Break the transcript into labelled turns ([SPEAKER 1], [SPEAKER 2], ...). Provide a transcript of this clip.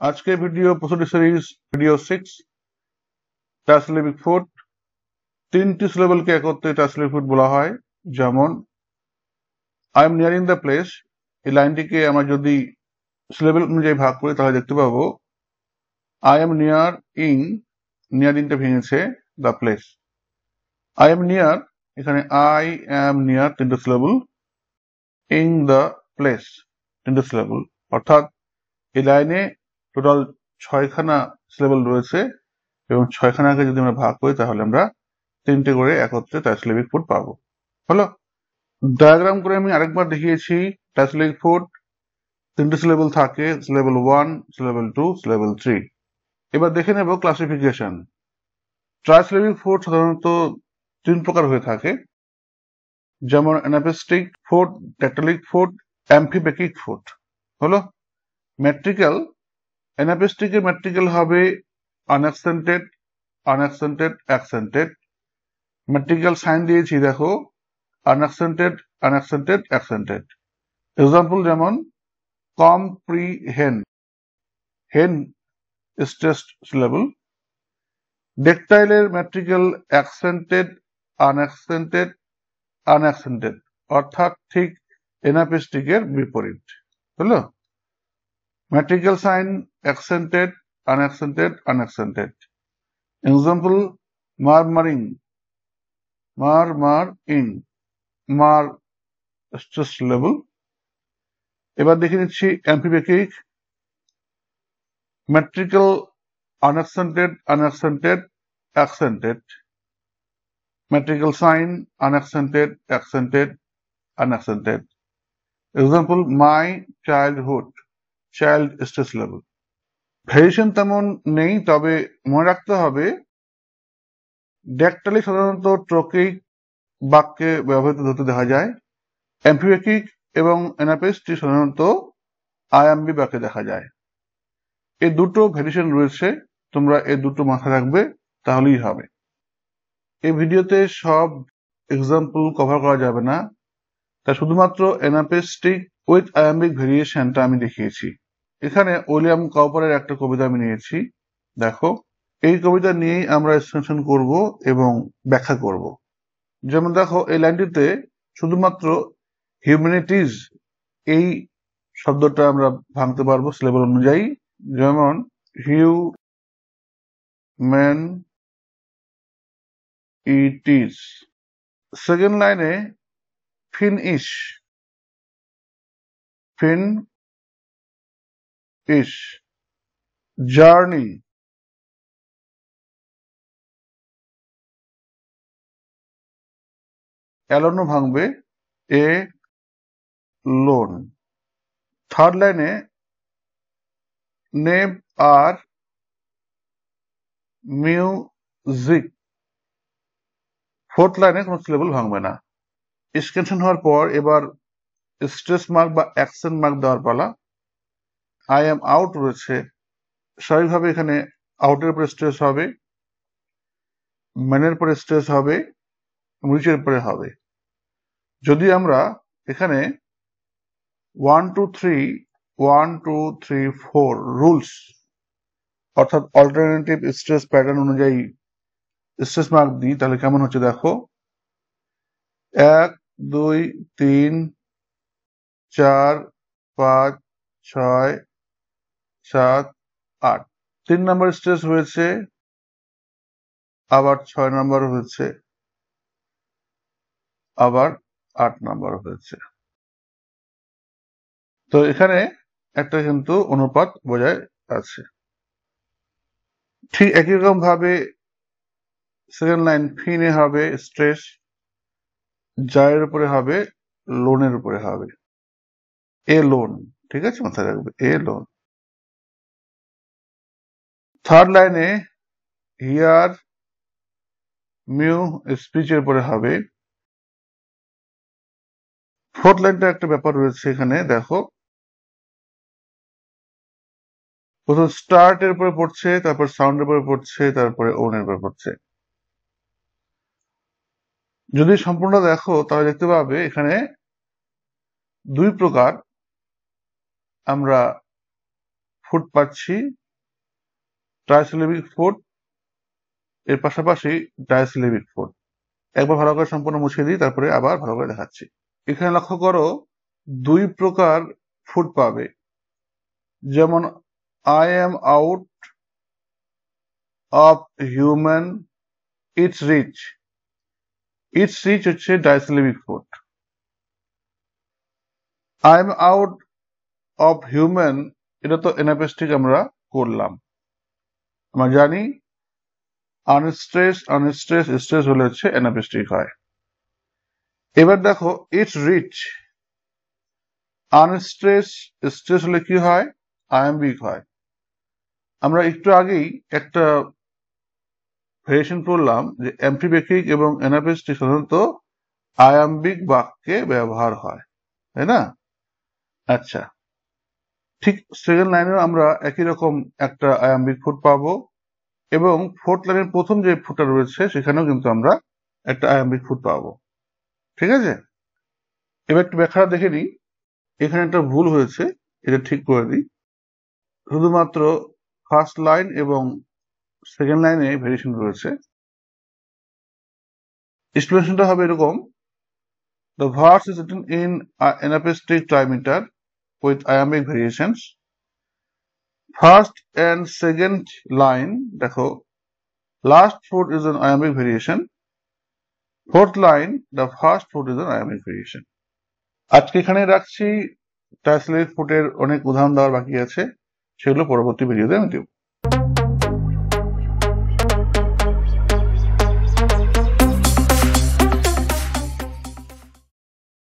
[SPEAKER 1] আজকে ভিডিও প্রস্তুতি series video 6 ট্রান্সলেটিভ food. তিনটি সিলেবলকে একত্রে ট্রান্সলেটিভ ফুড বলা হয়। যেমন I M nearing the place, এই লাইনটিকে আমরা যদি সিলেবল অনুযায়ী ভাগ করি তাহলে দেখতে পাবো আই এম নিয়ার ইং, নিয়ারিংটা ভেঙেছে the place. I am near, এখানে আই এম নিয়ার তিনটে সিলেবল, ইং দ্য প্লেস তিনটে সিলেবল, অর্থাৎ এই লাইনে টোটাল 6খানা সিলেবল রয়েছে এবং 6খানাকে যদি আমরা ভাগ করি তাহলে আমরা তিনটে করে একত্রে ট্রান্সলেটিভ ফুড পাবো। হলো, ডায়াগ্রাম করে আমি আরেকবার দেখিয়েছি। ট্রান্সলেটিভ ফুড তিনটে সিলেবল থাকে, সিলেবল 1, সিলেবল 2, সিলেবল 3। এবার দেখে নেব ক্লাসিফিকেশন। ট্রান্সলেটিভ ফুড সাধারণত 3 প্রকার হয়ে থাকে, যেমন অ্যানাপেস্টিক ফুড, ড্যাক্টালিক ফুড, অ্যাম্ফিব্যাকিক ফুড। হলো, মেট্রিক্যাল, অ্যানাপেস্টিকের মেট্রিক্যাল হবে আনঅ্যাকসেন্টেড, আনঅ্যাকসেন্টেড, অ্যাকসেন্টেড। মেট্রিক্যাল সাইন দিয়েছি দেখো, আনঅ্যাকসেন্টেড, আনঅ্যাকসেন্টেড, অ্যাকসেন্টেড। এক্সাম্পল যেমন কম্প্রিহেন, হেন স্ট্রেসড সিলেবল। ডেকটাইলের মেট্রিক্যাল অ্যাকসেন্টেড, আনঅ্যাকসেন্টেড, আনঅ্যাকসেন্টেড, অর্থাৎ ঠিক এনাপেস্টিকের বিপরীত। হলো, metrical sign accented, unaccented, unaccented. Example murmuring, murmuring, mur stress level. এবার দেখে নিচ্ছি amphibrachic, metrical unaccented, unaccented, accented, metrical sign unaccented, accented, unaccented. Example my childhood, child stress level. Variation তেমন নেই, তবে মনে রাখতে হবে ড্যাকটালি সাধারণত ট্রোকেইক বাক্যে ব্যবহৃত হতে দেখা যায়। অ্যাম্ফিব্যাকিক এবং অ্যানাপেস্টি সাধারণত আইএমবি বাক্যে দেখা যায়। এই দুটো ভেরিয়েশন রয়েছে, তোমরা এই দুটো মাথায় রাখবে, তাহলেই হবে। এই ভিডিওতে সব এক্সাম্পল কভার করা যাবে না, তাই শুধুমাত্র অ্যানাপেস্টিক উইথ আয়াম্বিক ভেরিয়েশনটা আমি দেখিয়েছি। এখানে উইলিয়াম কাউপারের একটা কবিতা আমি নিয়েছি, দেখো। এই কবিতা নিয়েই আমরা এক্সটেনশন করব এবং ব্যাখ্যা করব। যেমন দেখো, এই লাইনটিতে শুধুমাত্র হিউম্যানিটিজ এই শব্দটা আমরা ভাঙতে পারবো সিলেবল অনুযায়ী। যেমন হিউম্যানিটিজ। সেকেন্ড লাইনে ফিনিশ, ফিনিশ। জার্নি, এলোনো ভাঙবে, এ লোন। থার্ড লাইনে নেম আর মিউজিক। ফোর্থ লাইনে কোনো সিলেবল ভাঙবে না। এক্সটেনশন হওয়ার পর এবার স্ট্রেস মার্ক বা অ্যাকসেন্ট মার্ক দেওয়ার পালা। আই এম আউট রয়েছে, স্বাভাবিকভাবে এখানে আউটের উপরে স্ট্রেস হবে, ম্যানের উপরে স্ট্রেস হবে, রিচের উপরে হবে। যদি আমরা এখানে 1 2 3 1 2 3 4 রুলস অর্থাৎ অল্টারনেটিভ স্ট্রেস প্যাটার্ন অনুযায়ী স্ট্রেস মার্ক দিই, তাহলে কেমন হচ্ছে দেখো। 1 2 3 4 5 6 7 8। 3 নম্বর স্ট্রেস হয়েছে, আবার 6 নম্বর হয়েছে, আবার 8 নম্বর হয়েছে। তো এখানে একটা কিন্তু অনুপাত বজায় আছে। ঠিক একই রকম ভাবে সেকেন্ড লাইন ফিনে হবে স্ট্রেস, জায়ের উপরে হবে, লোনের উপরে হবে, এ লোন। ঠিক আছে, মাথায় রাখবে, এ লোন। থার্ড লাইনে হিয়ার মিউ স্পিচের উপরে হবে। ফোর্থ লাইনটা একটা ব্যাপার রয়েছে এখানে, দেখো। প্রথম স্টার্ট এর উপরে পড়ছে, তারপর সাউন্ডের উপরে পড়ছে, তারপরে ওনের উপরে পড়ছে। যদি সম্পূর্ণ দেখো তাহলে দেখতে পাবে এখানে দুই প্রকার আমরা ফুট পাচ্ছি, ট্রাইসিলেবিক ফুট, এর পাশাপাশি ডাইসিলেবিক ফুট। একবার ভালো করে সম্পূর্ণ মুছে দিই, তারপরে আবার ভালো করে দেখাচ্ছি। এখানে লক্ষ্য করো 2 প্রকার ফুট পাবে, যেমন I am out of human its reach. Its reach হচ্ছে disyllabic foot. I am out of human, এটা তো অ্যানাপেস্টিক আমরা করলাম। আমরা জানি আনস্ট্রেস আনস্ট্রেস স্ট্রেস হলে হচ্ছে অ্যানাপেস্টিক হয়। এবার দেখো ইটস রিচ, আনস্ট্রেস স্ট্রেস হলে কি হয়? আয়াম্বিক হয়। আমরা একটু আগেই একটা ভেরিয়েশন পড়লাম যে অ্যাম্ফিবেকিক এবং অ্যানাপেস্টিক সাধারণত আয়াম্বিক বাক্যে ব্যবহার হয়, তাই না? আচ্ছা, ঠিক সেকেন্ড লাইনেও আমরা একই রকম একটা আয়াম্বিক ফুট পাবো, এবং ফোর্থ লাইনের প্রথম যে ফুটটা রয়েছে সেখানেও কিন্তু আমরা একটা আয়াম্বিক ফুট পাবো। ঠিক আছে, এবার একটু ব্যাখ্যাটা দেখে নিই। এখানে একটা ভুল হয়েছে, এটা ঠিক করে দিই। শুধুমাত্র ফার্স্ট লাইন এবং সেকেন্ড লাইনে ভেরিয়েশন রয়েছে। এক্সপ্লেনেশনটা হবে এরকম: the verse is written in anapestic trimeter with iambic variations. First and second line দেখো, last foot is an iambic variation. Fourth line, the first foot is an iambic variation. আজকে এখানে রাখছি। Trisyllabic ফুটের অনেক উদাহরণ দেওয়ার বাকি আছে, সেগুলো পরবর্তী ভিডিওতে আমি দেব।